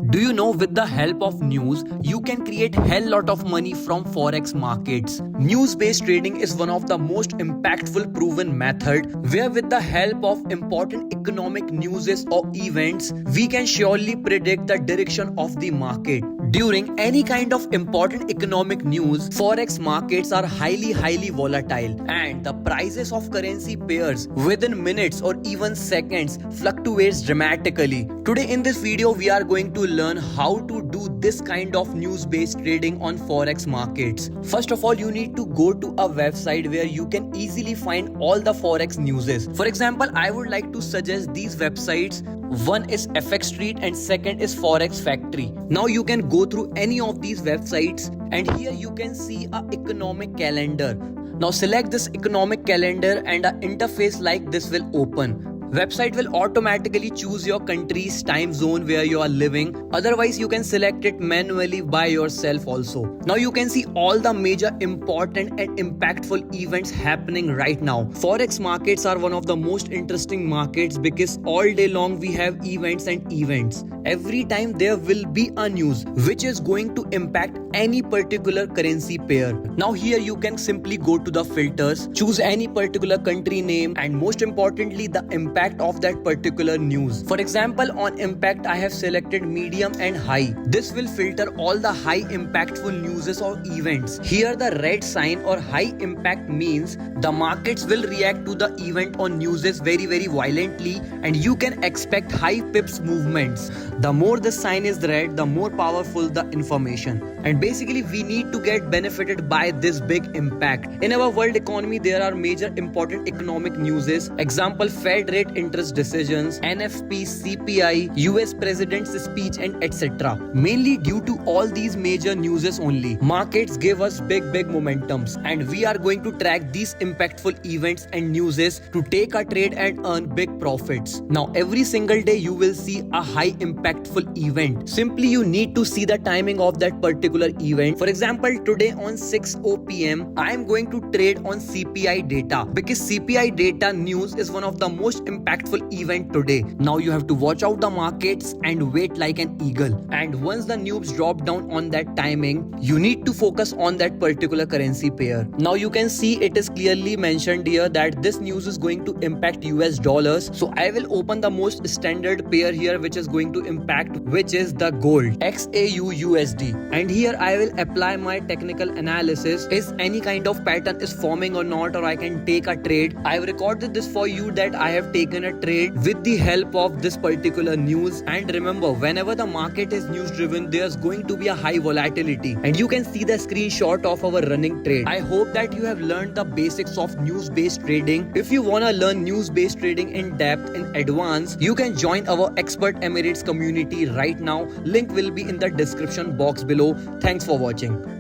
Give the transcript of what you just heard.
Do you know with the help of news, you can create hell lot of money from forex markets. News-based trading is one of the most impactful proven method where with the help of important economic news or events, we can surely predict the direction of the market. During any kind of important economic news, forex markets are highly volatile and the prices of currency pairs within minutes or even seconds fluctuates dramatically. Today in this video we are going to learn how to do this kind of news-based trading on forex markets. First of all, you need to go to a website where you can easily find all the forex newses. For example, I would like to suggest these websites. One is FX Street and second is Forex Factory. Now you can go through any of these websites and here you can see a economic calendar. Now select this economic calendar and an interface like this will open. Website will automatically choose your country's time zone where you are living. Otherwise, you can select it manually by yourself also. Now you can see all the major important and impactful events happening right now. Forex markets are one of the most interesting markets because all day long we have events and events. Every time there will be a news which is going to impact any particular currency pair. Now here you can simply go to the filters, choose any particular country name and most importantly the impact of that particular news. For example, on impact I have selected medium and high. This will filter all the high impactful news or events. Here the red sign or high impact means the markets will react to the event or news very violently and you can expect high pips movements. The more the sign is red, the more powerful the information. And basically we need to get benefited by this big impact. In our world economy there are major important economic newses. Example, Fed rate interest decisions, NFP, CPI, US president's speech and etc. Mainly due to all these major newses only, markets give us big momentums and we are going to track these impactful events and newses to take a trade and earn big profits. Now every single day you will see a high impactful event. Simply you need to see the timing of that particular event. For example, today on 6:00 PM I am going to trade on CPI data because CPI data news is one of the most impactful event today. Now you have to watch out the markets and wait like an eagle. And once the news drop down on that timing, you need to focus on that particular currency pair. Now you can see it is clearly mentioned here that this news is going to impact US dollars. So I will open the most standard pair here which is going to impact, which is the gold XAU USD. And here I will apply my technical analysis. Is any kind of pattern is forming or not, or I can take a trade. I have recorded this for you that I have taken a trade with the help of this particular news. And remember, whenever the market is news driven, there's going to be a high volatility and you can see the screenshot of our running trade. I hope that you have learned the basics of news based trading. If you want to learn news based trading in depth in advance, you can join our Expert Emirates community right now. Link will be in the description box below. Thanks for watching.